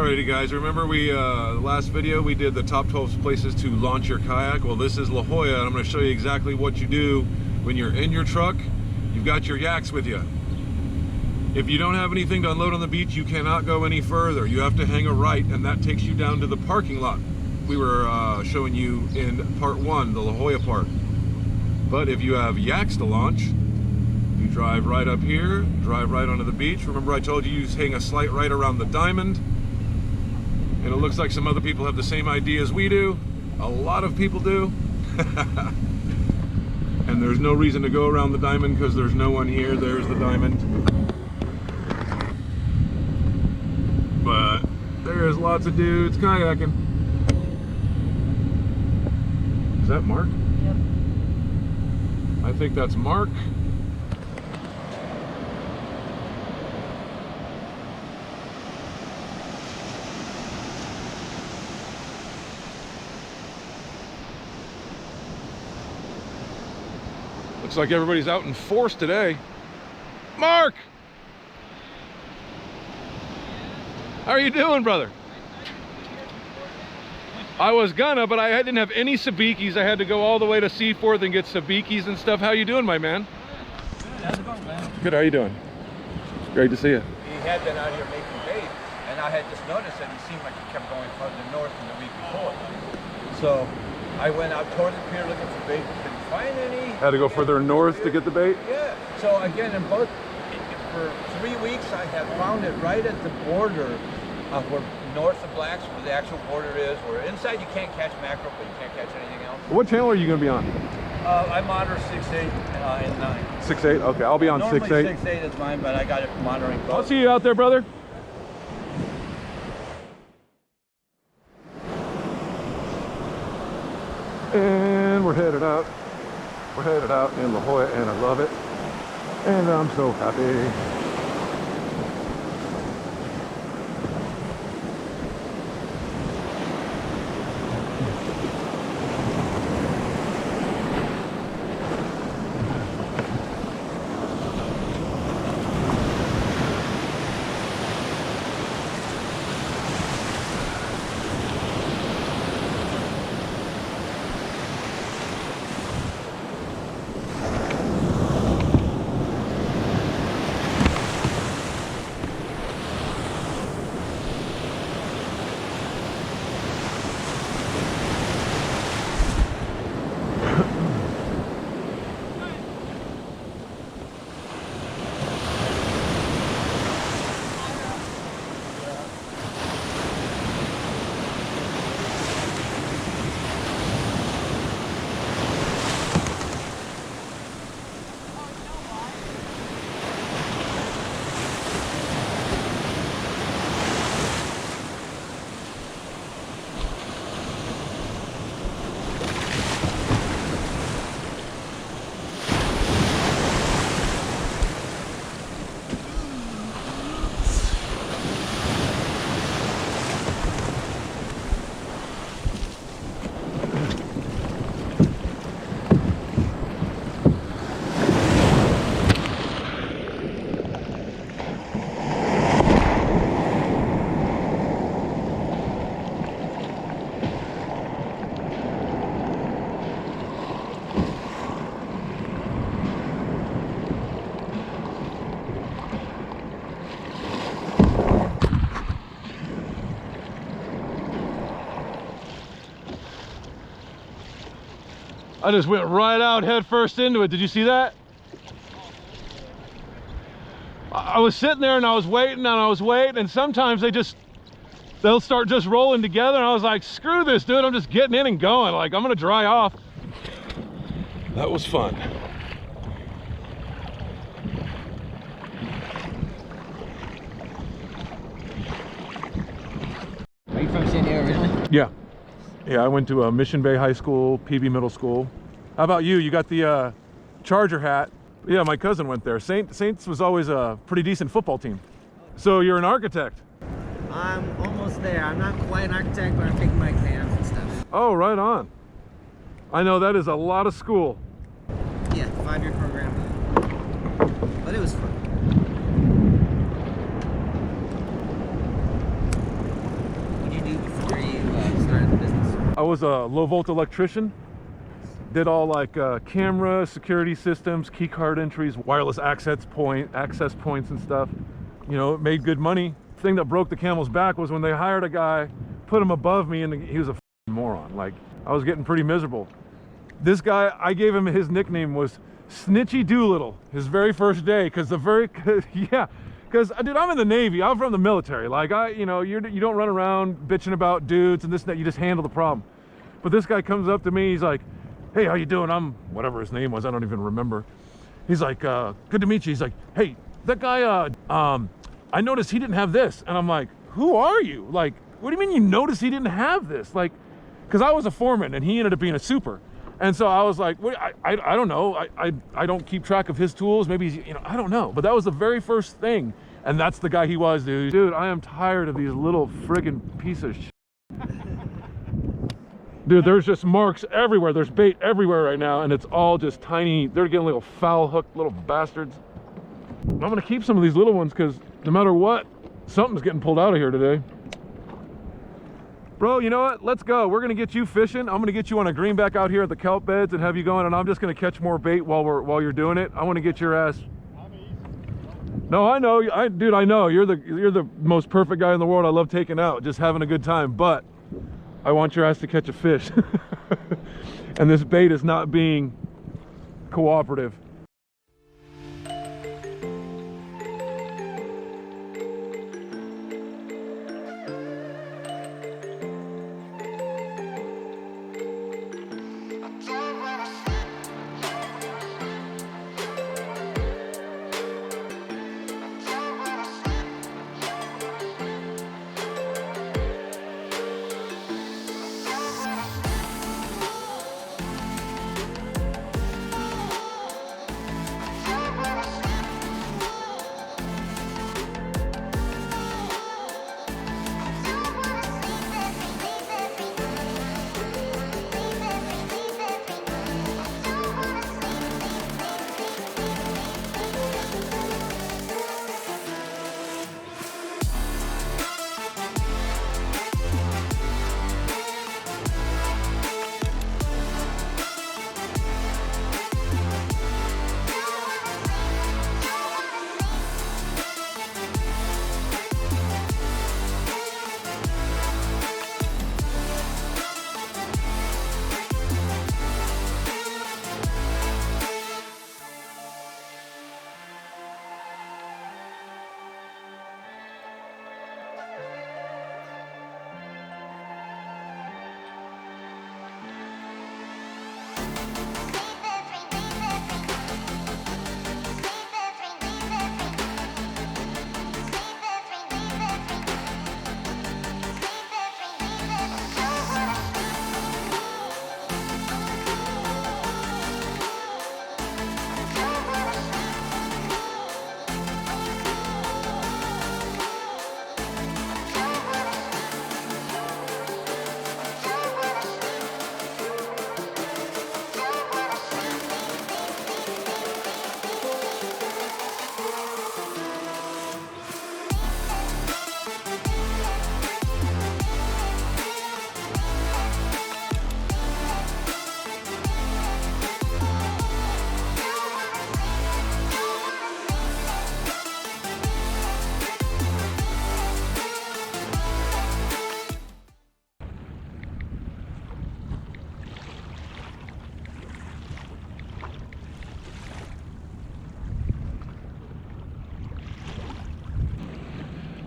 Alrighty guys, remember we last video we did the top 12 places to launch your kayak. Well, this is La Jolla, and I'm going to show you exactly what you do when you're in your truck. You've got your yaks with you. If you don't have anything to unload on the beach, you cannot go any further. You have to hang a right, and that takes you down to the parking lot we were showing you in part 1, the La Jolla part. But if you have yaks to launch, you drive right up here, drive right onto the beach. Remember I told you hang a slight right around the diamond. And it looks like some other people have the same idea as we do. A lot of people do. And there's no reason to go around the diamond because there's no one here. There's the diamond. But there's lots of dudes kayaking. Is that Mark? Yep. I think that's Mark. Looks like everybody's out in force today. Mark! How are you doing, brother? I was gonna, but I didn't have any sabikis. I had to go all the way to Seaforth and get sabikis and stuff. How you doing, my man? Good, how's it going, man? Good, how you doing? Great to see you. He had been out here making bait, and I had just noticed that he seemed like he kept going farther north than the week before. So I went out toward the pier looking for bait, couldn't find any. Had to go further north to get the bait? Yeah. So again, for 3 weeks, I have found it right at the border of where north of Blacks, where the actual border is, where inside you can't catch mackerel, but you can't catch anything else. What channel are you going to be on? I monitor 6'8" and 9. 6'8"? Okay, I'll be on 6'8". Normally 6'8" is mine, but I got it monitoring both. I'll see you out there, brother. And we're headed out. We're headed out in La Jolla, and I love it. And I'm so happy. I just went right out head first into it. Did you see that? I was sitting there and I was waiting and sometimes they'll start just rolling together, and I was like, screw this, dude, I'm just getting in and going. Like, I'm gonna dry off. That was fun. Are you from San Diego originally? Yeah. Yeah, I went to Mission Bay High School, PB Middle School. How about you? You got the Charger hat. Yeah, my cousin went there. Saints was always a pretty decent football team. So you're an architect? I'm almost there. I'm not quite an architect, but I'm taking my exams and stuff. Oh, right on. I know that is a lot of school. Yeah, 5-year program. But it was fun. I was a low volt electrician. Did all like camera, security systems, key card entries, wireless access points and stuff. You know, it made good money. The thing that broke the camel's back was when they hired a guy, put him above me, and he was a moron. Like, I was getting pretty miserable. This guy, I gave him, his nickname was Snitchy Doolittle, his very first day, because because dude, I'm in the Navy, I'm from the military. Like, you don't run around bitching about dudes and this and that, you just handle the problem. But this guy comes up to me, he's like, hey, how you doing? I'm whatever his name was, I don't even remember. He's like, good to meet you. He's like, hey, that guy, I noticed he didn't have this. And I'm like, who are you? Like, what do you mean you noticed he didn't have this? Like, because I was a foreman and he ended up being a super. And so I was like, I don't know. I don't keep track of his tools. Maybe he's, I don't know. But that was the very first thing. And that's the guy he was, dude. Dude, I am tired of these little friggin' piece of shit. Dude, there's just marks everywhere. There's bait everywhere right now, and it's all just tiny. They're getting little foul hooked little bastards. I'm gonna keep some of these little ones because no matter what, something's getting pulled out of here today. Bro, you know what? Let's go. We're gonna get you fishing. I'm gonna get you on a greenback out here at the kelp beds and have you going, and I'm just gonna catch more bait while you're doing it. I want to get your ass. No, I know, dude. I know you're the most perfect guy in the world. I love taking out, just having a good time, but I want your ass to catch a fish. And this bait is not being cooperative.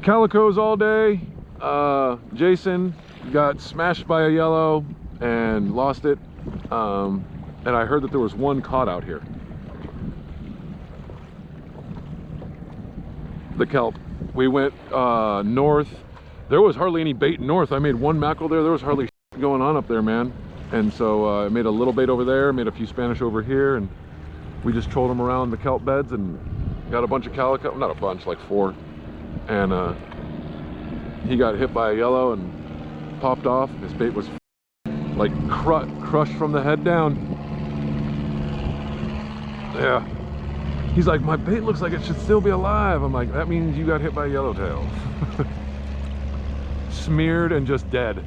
Calicos all day. Jason got smashed by a yellow and lost it. And I heard that there was one caught out here. The kelp. We went north. There was hardly any bait north. I made one mackerel there. There was hardly going on up there, man. And so I made a little bait over there, made a few Spanish over here, and we just trolled them around the kelp beds and got a bunch of calico. Not a bunch, like 4. And he got hit by a yellow and popped off. His bait was like crushed from the head down. Yeah. He's like, my bait looks like it should still be alive. I'm like, that means you got hit by a yellowtail. Smeared and just dead.